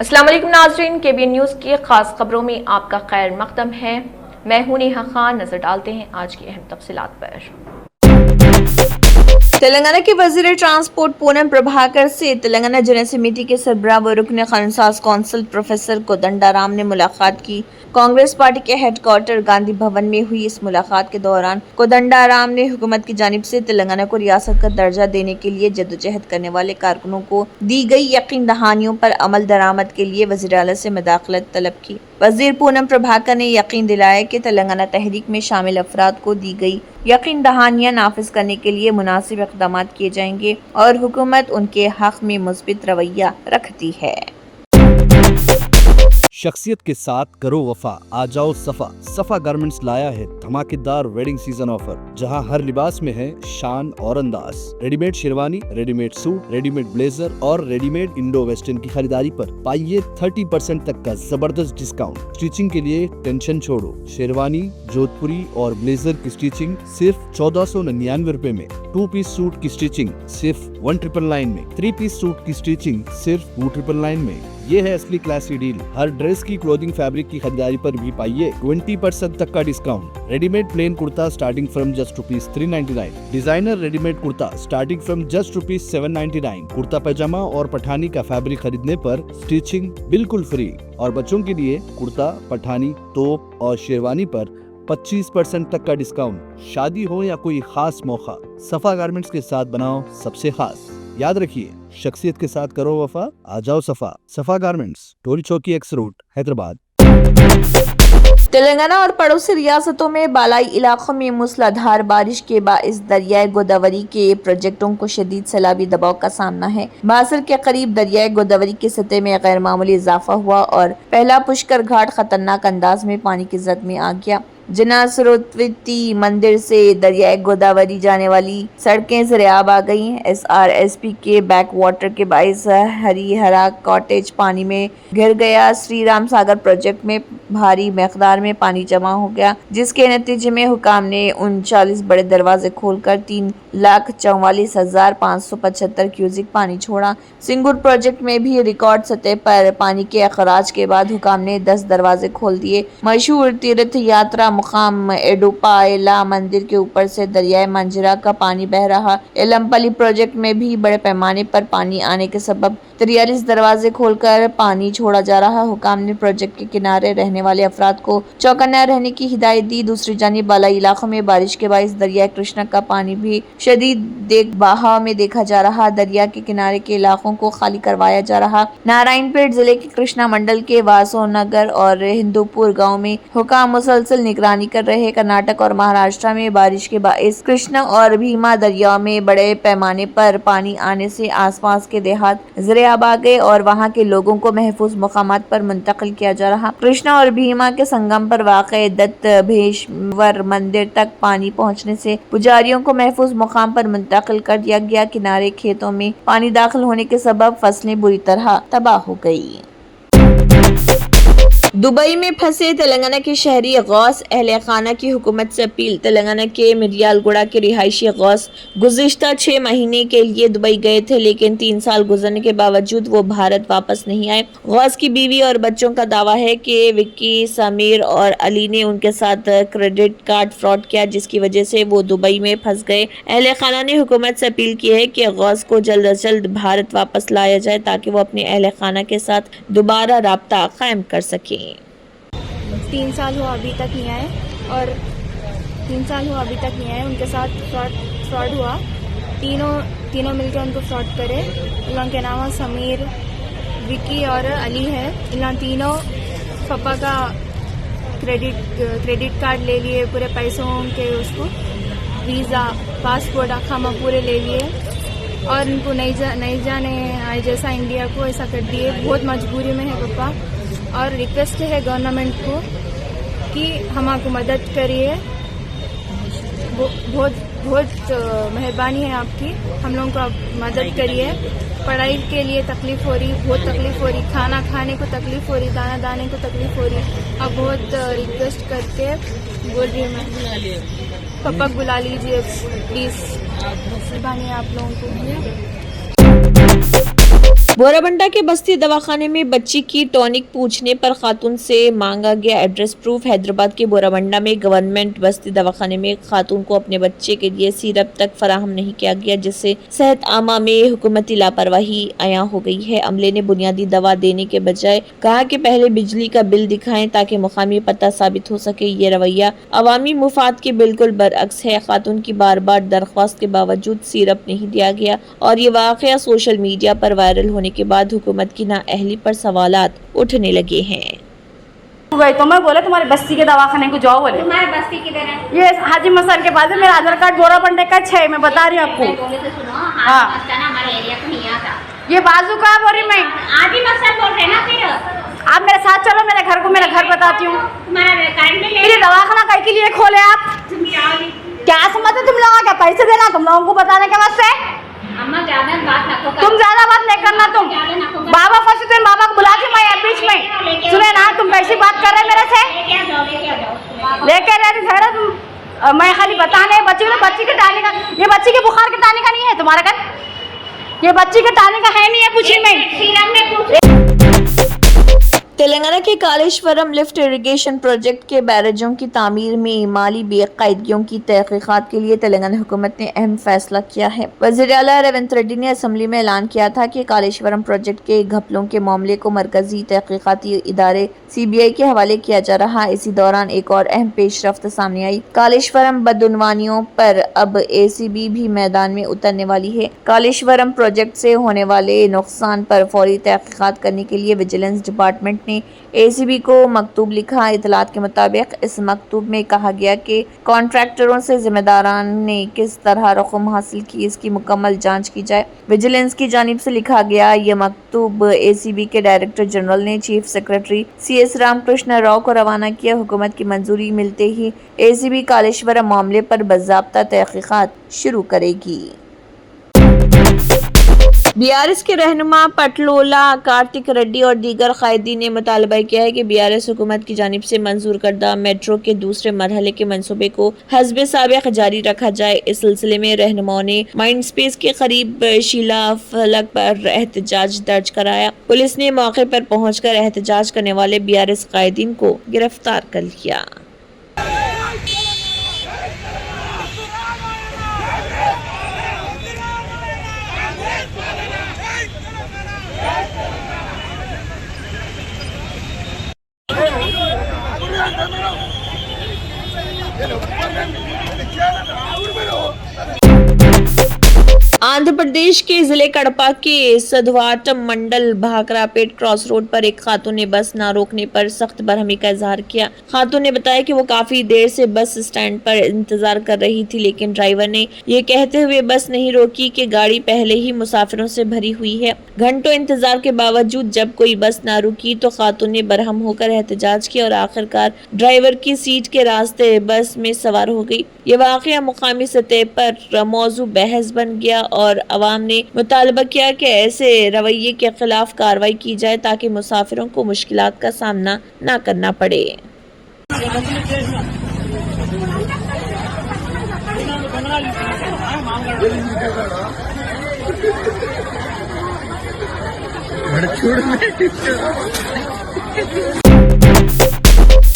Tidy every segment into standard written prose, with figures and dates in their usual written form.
अस्सलाम वालेकुम नाज़रीन, केबीएन न्यूज़ की खास खबरों में आपका खैर मकदम है। मैं हूं नेहा खान। नजर डालते हैं आज की अहम तफसीलात पर। तेलंगाना के वजीर ट्रांसपोर्ट पूनम प्रभाकर से तेलंगाना जनरल समिति के सरबराह व रुकन खानसाज कौंसिल प्रोफेसर कोदंडाराम ने मुलाकात की। कांग्रेस पार्टी के हेडक्वार्टर गांधी भवन में हुई इस मुलाकात के दौरान कोदंडाराम ने हुकूमत की जानिब से तेलंगाना को रियासत का दर्जा देने के लिए जद्दोजहद करने वाले कारकुनों को दी गई यकीन दहानियों पर अमल दरामद के लिए वज़ीर आला से मदाखलत तलब की। वजीर पूनम प्रभाकर ने यकीन दिलाया कि तेलंगाना तहरीक में शामिल अफराद को दी गई यकीन दहानियां नाफिज करने के लिए मुनासिब इक़दाम किए जाएंगे और हुकूमत उनके हक में मुस्बित रवैया रखती है। शख्सियत के साथ करो वफा, आ जाओ सफा। सफा गारमेंट्स लाया है धमाकेदार वेडिंग सीजन ऑफर, जहां हर लिबास में है शान और अंदाज। Readymade sherwani, readymade suit, readymade blazer और रेडीमेड इंडो वेस्टर्न की खरीदारी पर पाइए 30% तक का जबरदस्त डिस्काउंट। स्टिचिंग के लिए टेंशन छोड़ो, शेरवानी, जोधपुरी और ब्लेजर की स्टिचिंग सिर्फ 1499 रुपए में, 2 पीस सूट की स्टिचिंग सिर्फ 1999 में, 3 पीस सूट की स्टिचिंग सिर्फ 2999 में। ये है असली क्लासी डील। हर ड्रेस की क्लोथिंग फैब्रिक की खरीदारी पर भी पाइए 20% तक का discount. Readymade plain kurta starting from just ₹399, designer readymade kurta starting from just ₹799। Kurta pyjama और पठानी का फैब्रिक खरीदने पर स्टिचिंग बिल्कुल फ्री। और बच्चों के लिए कुर्ता, पठानी, तोप और शेरवानी पर 25% तक का डिस्काउंट। शादी हो या कोई खास मौका, सफा गारमेंट्स के साथ बनाओ सबसे खास। याद रखिए, शख्सियत के साथ करो वफा, आ जाओ सफा। सफा गारमेंट्स, टोरी चौकी एक्स रोड, हैदराबाद। तेलंगाना और पड़ोसी रियासतों में बालाई इलाकों में मूसलाधार बारिश के बाइस दरियाए गोदावरी के प्रोजेक्टों को शदीद सैलाबी दबाव का सामना है। बासर के करीब दरियाए गोदावरी की सतह में गैर मामूली इजाफा हुआ और पहला पुष्कर घाट खतरनाक अंदाज में पानी की जद में आ गया। जिना सरस्वती मंदिर से दरियाए गोदावरी जाने वाली सड़कें ज़रियाब आ गई। SRSP के बैक वाटर के बाइस हरिहरा कॉटेज पानी में घिर गया। श्री राम सागर प्रोजेक्ट में भारी मकदार में पानी जमा हो गया, जिसके नतीजे में हुकाम ने 39 बड़े दरवाजे खोलकर 3,44,575 क्यूसिक पानी छोड़ा। सिंगूर प्रोजेक्ट में भी रिकॉर्ड सतह पर पानी के अखराज के बाद हुकाम ने 10 दरवाजे खोल दिए। मशहूर तीर्थ यात्रा मुकाम एडोपाएला मंदिर के ऊपर से दरियाए मंजरा का पानी बह रहा। एलमपली प्रोजेक्ट में भी बड़े पैमाने पर पानी आने के सबब 43 दरवाजे खोलकर पानी छोड़ा जा रहा। हुकाम ने प्रोजेक्ट के किनारे रहने वाले अफराद को चौकन्ना रहने की हिदायत दी। दूसरी जानिब बालाई इलाकों में बारिश के बाइस दरिया कृष्णा का पानी भी शदीद बहाव में देखा जा रहा। दरिया के किनारे के इलाकों को खाली करवाया जा रहा। नारायणपेट जिले के कृष्णा मंडल के वासो नगर और हिंदूपुर गाँव में हुकाम मुसलसल निगरानी कर रहे। कर्नाटक और महाराष्ट्र में बारिश के बाइस कृष्णा और भीमा दरिया में बड़े पैमाने पर पानी आने से आसपास के देहात ज़रियाब आ गए और वहां के लोगों को महफूज मकामात पर मुंतकिल किया जा रहा। कृष्णा और भीमा के संगम पर वाक़े दत्त भेश्वर मंदिर तक पानी पहुंचने से पुजारियों को महफूज मकाम पर मुंतकिल कर दिया गया। किनारे खेतों में पानी दाखिल होने के सबब फसलें बुरी तरह तबाह हो गई। दुबई में फंसे तेलंगाना के शहरी गौस अहले खाना की हुकूमत से अपील। तेलंगाना के मिर्यालगुड़ा के रिहायशी गौस गुज़िश्ता 6 महीने के लिए दुबई गए थे, लेकिन 3 साल गुजरने के बावजूद वो भारत वापस नहीं आए। गौस की बीवी और बच्चों का दावा है कि विक्की, समीर और अली ने उनके साथ क्रेडिट कार्ड फ्रॉड किया, जिसकी वजह से वो दुबई में फंस गए। अहले खाना ने हुकूमत से अपील की है कि गौस को जल्द अज जल्द भारत वापस लाया जाए ताकि वो अपने अहले खाना के साथ दोबारा राब्ता कायम कर सकें। 3 साल हुआ अभी तक नहीं आए और 3 साल हुआ अभी तक नहीं आए। उनके साथ फ्रॉड हुआ। तीनों मिलकर उनको फ्रॉड करे। उनके नाम समीर, विक्की और अली है। इन तीनों पापा का क्रेडिट कार्ड ले लिए, पूरे पैसों के उसको वीज़ा, पासपोर्ट अखामा पूरे ले लिए और इनको नहीं जाने आए जैसा इंडिया को ऐसा कर दिए। बहुत मजबूरी में है पापा और रिक्वेस्ट है गवर्नमेंट को कि हमको मदद करिए। बहुत मेहरबानी है आपकी, हम लोगों को मदद करिए। पढ़ाई के लिए तकलीफ हो रही, बहुत तकलीफ हो रही, खाना खाने को तकलीफ हो रही, दाना दाने को तकलीफ हो रही। अब बहुत रिक्वेस्ट करके बोल रही हूँ मैं, पापा बुला लीजिए प्लीज़, मेहरबानी है आप लोगों को। बोराबंडा के बस्ती दवाखाने में बच्ची की टॉनिक पूछने पर खातून से मांगा गया एड्रेस प्रूफ। हैदराबाद के बोराबंडा में गवर्नमेंट बस्ती दवाखाने में एक खातून को अपने बच्चे के लिए सिरप तक फराहम नहीं किया गया, जिससे सेहत आमा में हुकूमती लापरवाही आया हो गई है। अमले ने बुनियादी दवा देने के बजाय कहा कि पहले बिजली का बिल दिखाएं ताकि मुकामी पता साबित हो सके। ये रवैया अवामी मुफाद के बिल्कुल बरअक्स है। खातून की बार बार दरख्वास्त के बावजूद सिरप नहीं दिया गया और ये वाकया सोशल मीडिया पर वायरल होने के बाद हुकूमत की नाअहली पर सवालात उठने लगे हैं। गई तो मैं बोले तुम्हारी बस्ती के दवाखाने को जाओ बोले। तुम्हारे बस्ती किधर है? ये हाजी मस्तान के पास है। मेरा आधार कार्ड बोराबंडे का 6 मैं बता रही हूँ आपको। बोले तो सुनो, हाँ। हाजी मस्तान हमारे एरिया को नहीं आता। ये बाजू का बोल रही मैं। हाजी मस्तान बोल रहे ना फिर? आप मेरे साथ चलो, मेरा घर बताती हूँ। तुम्हारा कार्ड में मेरी दवाखाना कहीं के लिए खोले आप? क्या समझते तुम लोग? क्या पैसे देना तुम लोगों को बताने के वास्ते? अम्मा ज्यादा बात ना करो। तुम ज्यादा बात नहीं करना। तुम बाबा फंसे तो बाबा को बुलाती मैं बीच में। सुने ना, तुम कैसी बात कर रहे मेरे से? लेके रहती ठहरो तुम। मैं खाली बताने बच्ची के टाने का, ये बच्ची के बुखार के टाने का नहीं है तुम्हारा घर। ये बच्ची के टाने का है नहीं है कुछ में। तेलंगाना के कालेश्वरम लिफ्ट इरिगेशन प्रोजेक्ट के बैरेजों की तामीर में माली बेकायदगियों की तहकीकात के लिए तेलंगाना हुकूमत ने अहम फैसला किया है। वज़ीर आला रेवंत रेड्डी ने असम्बली में ऐलान किया था कि कालेश्वरम प्रोजेक्ट के घपलों के मामले को मरकजी तहकीकाती इदारे CBI के हवाले किया जा रहा। इसी दौरान एक और अहम पेशरफ्त सामने आई। कालेश्वरम बदउनवानियों पर अब ACB भी मैदान में उतरने वाली है। कालेश्वरम प्रोजेक्ट से होने वाले नुकसान पर फौरी तहकीकात करने के लिए विजिलेंस डिपार्टमेंट ने ACB को मकतूब लिखा। इतलात के मुताबिक इस मकतूब में कहा गया कि कॉन्ट्रैक्टरों से जिम्मेदारान ने किस तरह रकम हासिल की, इसकी मुकम्मल जांच की जाए। विजिलेंस की जानिब से लिखा गया यह मकतूब ACB के डायरेक्टर जनरल ने chief secretary CS Ramakrishna Rao को रवाना किया। हुकूमत की मंजूरी मिलते ही ACB कालेश्वरम मामले पर बाज़ाब्ता तहकीकात शुरू करेगी। BRS के रहनुमा पटलोला कार्तिक रेड्डी और दीगर कायदीन ने मुतालबा किया है कि BRS हुकूमत की जानिब से मंजूर करदा मेट्रो के दूसरे मरहले के मंसूबे को हस्बे साबिक जारी रखा जाए। इस सिलसिले में रहनुमाओं ने माइंड स्पेस के करीब शीला फलक पर एहतजाज दर्ज कराया। पुलिस ने मौके पर पहुंचकर एहतजाज करने वाले BRS कायदीन को गिरफ्तार कर लिया। आंध्र प्रदेश के जिले कड़पा के सधवाटम मंडल भाकरापेट क्रॉस रोड पर एक खातून ने बस न रोकने पर सख्त बरहमी का इजहार किया। खातून ने बताया कि वो काफी देर से बस स्टैंड पर इंतजार कर रही थी, लेकिन ड्राइवर ने ये कहते हुए बस नहीं रोकी कि गाड़ी पहले ही मुसाफिरों से भरी हुई है। घंटों इंतजार के बावजूद जब कोई बस न रुकी तो खातून ने बरहम होकर एहतजाज किया और आखिरकार ड्राइवर की सीट के रास्ते बस में सवार हो गई। ये वाकया मुकामी सतह पर मौजू बहस बन गया और अवाम ने मुतालबा किया कि ऐसे रवैये के खिलाफ कार्रवाई की जाए ताकि मुसाफिरों को मुश्किलात का सामना न करना पड़े।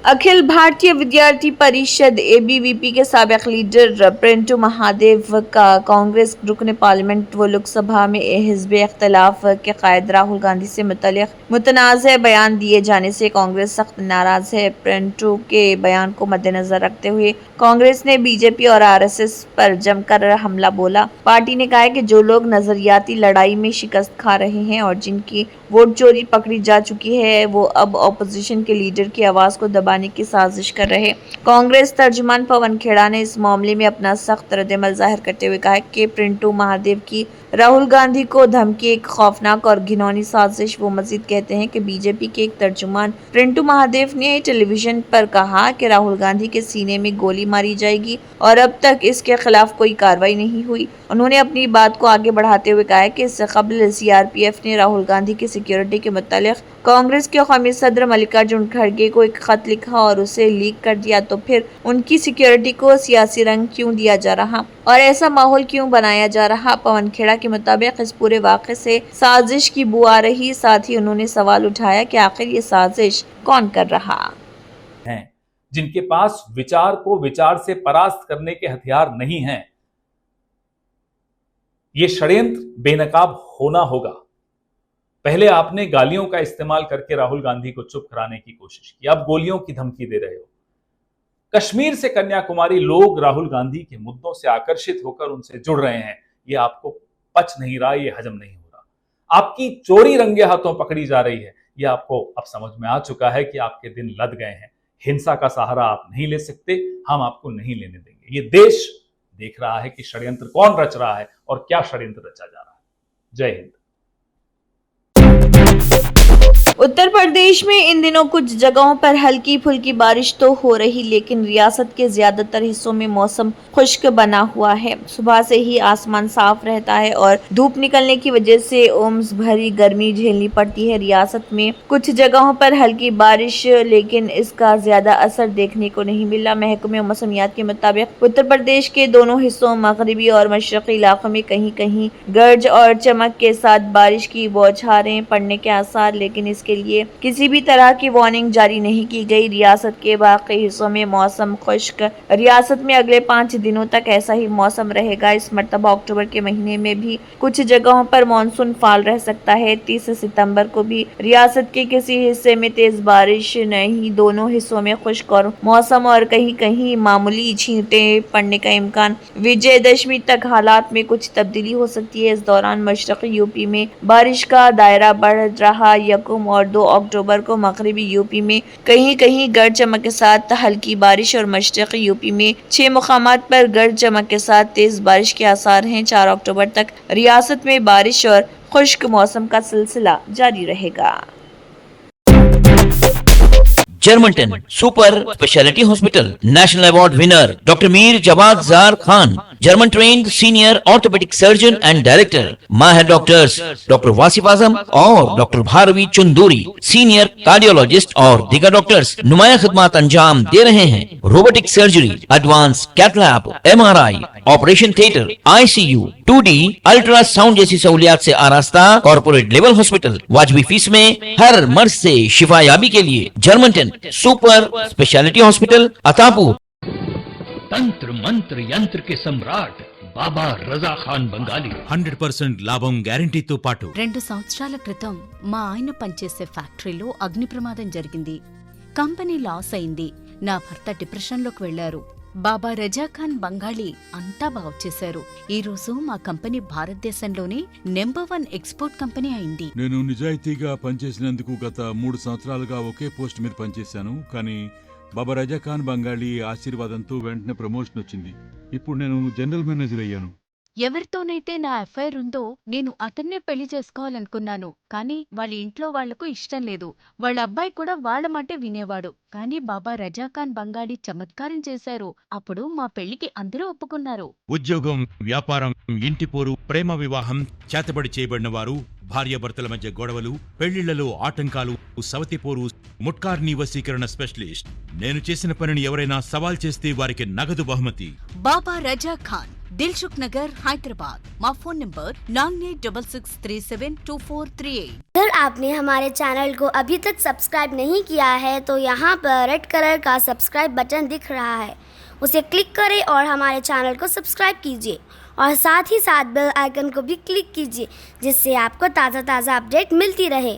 अखिल भारतीय विद्यार्थी परिषद ABVP के साबिक लीडर प्रिंटू महादेव का कांग्रेस रुकन पार्लियामेंट व लोकसभा में हिज़्ब इख्तिलाफ के कायद राहुल गांधी से मुतनाज़ बयान दिए जाने से कांग्रेस सख्त नाराज है। प्रिंटू के बयान को मद्देनजर रखते हुए कांग्रेस ने BJP और RSS पर जमकर हमला बोला। पार्टी ने कहा है कि जो लोग नजरियाती लड़ाई में शिकस्त खा रहे हैं और जिनकी वोट चोरी पकड़ी जा चुकी है वो अब ऑपोजिशन के लीडर की आवाज को दबाने की साजिश कर रहे। कांग्रेस तर्जुमान पवन खेड़ा ने इस मामले में अपना सख्त रद्दअमल जाहिर करते हुए कहा कि प्रिंटू महादेव की राहुल गांधी को धमकी एक खौफनाक और घिनौनी साजिश। वो मजीद कहते हैं कि BJP के एक तर्जुमान प्रिंटू महादेव ने टेलीविजन पर कहा कि राहुल गांधी के सीने में गोली मारी जाएगी और अब तक इसके खिलाफ कोई कार्रवाई नहीं हुई। उन्होंने अपनी बात को आगे बढ़ाते हुए कहा कि इससे कबल CRPF ने राहुल गांधी की सिक्योरिटी के मुतालिक कांग्रेस के कौमी सदर मल्लिकार्जुन खड़गे को एक खत लिखा देखा और उसे लीक कर दिया तो फिर उनकी सिक्योरिटी को सियासी रंग क्यों दिया जा रहा और ऐसा माहौल क्यों बनाया जा रहा। पवन खेड़ा के मुताबिक इस पूरे वाक़े से साजिश की बू आ रही। साथ ही उन्होंने सवाल उठाया कि आखिर ये साजिश कौन कर रहा है, जिनके पास विचार को विचार से परास्त करने के हथियार नहीं हैं। ये षड्यंत्र बेनकाब होना होगा। पहले आपने गालियों का इस्तेमाल करके राहुल गांधी को चुप कराने की कोशिश की, अब गोलियों की धमकी दे रहे हो। कश्मीर से कन्याकुमारी लोग राहुल गांधी के मुद्दों से आकर्षित होकर उनसे जुड़ रहे हैं। ये आपको पच नहीं रहा, ये हजम नहीं हो रहा। आपकी चोरी रंगे हाथों पकड़ी जा रही है। ये आपको अब समझ में आ चुका है कि आपके दिन लद गए हैं। हिंसा का सहारा आप नहीं ले सकते, हम आपको नहीं लेने देंगे। ये देश देख रहा है कि षड्यंत्र कौन रच रहा है और क्या षड्यंत्र रचा जा रहा है। जय हिंद। उत्तर प्रदेश में इन दिनों कुछ जगहों पर हल्की फुल्की बारिश तो हो रही, लेकिन रियासत के ज्यादातर हिस्सों में मौसम खुश्क बना हुआ है। सुबह से ही आसमान साफ रहता है और धूप निकलने की वजह से उमस भरी गर्मी झेलनी पड़ती है। रियासत में कुछ जगहों पर हल्की बारिश, लेकिन इसका ज्यादा असर देखने को नहीं मिला। महकमे मौसमियात के मुताबिक उत्तर प्रदेश के दोनों हिस्सों मगरबी और मशरकी इलाकों में कहीं कहीं गरज और चमक के साथ बारिश की बौछारें पड़ने के आसार, लेकिन इसके लिए किसी भी तरह की वार्निंग जारी नहीं की गई। रियासत के बाकी हिस्सों में मौसम खुश्क। रियासत में अगले 5 दिनों तक ऐसा ही मौसम रहेगा। इस मरतबा अक्टूबर के महीने में भी कुछ जगहों पर मानसून फाल रह सकता है। 30 सितंबर को भी रियासत के किसी हिस्से में तेज बारिश नहीं, दोनों हिस्सों में खुश्क और मौसम और कहीं कहीं मामूली छींटें पड़ने का इम्कान। विजयदशमी तक हालात में कुछ तब्दीली हो सकती है। इस दौरान मशरकी यूपी में बारिश का दायरा बढ़ रहा। यकम और 2 अक्टूबर को मगरबी यूपी में कहीं कहीं गरज चमक के साथ हल्की बारिश और मशरकी यूपी में 6 मुकामात पर गरज चमक के साथ तेज बारिश के आसार हैं। 4 अक्टूबर तक रियासत में बारिश और खुश्क मौसम का सिलसिला जारी रहेगा। Germanten super speciality hospital national award winner doctor Mir Jawad Zar Khan, German trained senior orthopaedic surgeon and director, माहिर डॉक्टर्स डॉक्टर वासिफ आजम और doctor Bharavi Chunduri, senior cardiologist और दीगर डॉक्टर्स नुमाया खिदमत अंजाम दे रहे हैं। Robotic surgery, advance cath lab, MRI, operation theatre, ICU, 2D ultrasound जैसी सहूलियात से आरास्ता कॉर्पोरेट लेवल हॉस्पिटल। वाजबी फीस में हर मर्ज से शिफायाबी के लिए Germanton super speciality hospital Attapur. तंत्र मंत्र यंत्र के सम्राट బాబా రజా ఖాన్ బంగాలి 100% లాభం గ్యారెంటీతో పాటు 2 సంవత్సరాల క్రితం మా ఆయన పనిచేసే ఫ్యాక్టరీలో అగ్ని ప్రమాదం జరిగింది. కంపెనీ లాస్ అయింది. నా భర్త డిప్రెషన్లోకి వెళ్లారు. బాబా రజా ఖాన్ బంగాళీ అంతా బాగు చేశారు. ఈ రోజు మా కంపెనీ భారతదేశంలోనే నెంబర్ 1 ఎక్స్పోర్ట్ కంపెనీ అయింది. నేను నిజాయితీగా పనిచేసినందుకు గత 3 సంవత్సరాలుగా ఒకే పోస్ట్ మీద పనిచేశాను. కానీ బాబా రజా ఖాన్ బంగాళీ ఆశీర్వాదంతో వెంటనే ప్రమోషన్ వచ్చింది. ఇప్పుడు నేను జనరల్ మేనేజర్ అయ్యాను. ఎవరితోనైతే నా అఫైర్ ఉందో నేను అతన్నే పెళ్లి చేసుకోవాలనుకున్నాను. కానీ వాళ్ళ ఇంట్లో వాళ్లకు ఇష్టం లేదు. వాళ్ళ అబ్బాయి కూడా వాళ్ళ మాటే వినేవాడు. కానీ బాబా రజా ఖాన్ బంగాళీ చమత్కారం చేశారు. అప్పుడు మా పెళ్లికి అందరూ ఒప్పుకున్నారు. ఉద్యోగం, వ్యాపారం, ఇంటి పోరు, ప్రేమ వివాహం, చేతబడి చేయబడిన వారు, భార్యాభర్తల మధ్య గొడవలు, పెళ్లిళ్లలో ఆటంకాలు, సవతిపోరు, ముట్కార్నీ వశీకరణ స్పెషలిస్ట్. నేను చేసిన పనిని ఎవరైనా సవాల్ చేస్తే వారికి నగదు బహుమతి. బాబా రజా ఖాన్, दिलसुख नगर, हैदराबाद। माँ फोन नंबर 9866372438। अगर आपने हमारे चैनल को अभी तक सब्सक्राइब नहीं किया है तो यहाँ पर रेड कलर का सब्सक्राइब बटन दिख रहा है, उसे क्लिक करें और हमारे चैनल को सब्सक्राइब कीजिए और साथ ही साथ बेल आइकन को भी क्लिक कीजिए, जिससे आपको ताज़ा अपडेट मिलती रहे।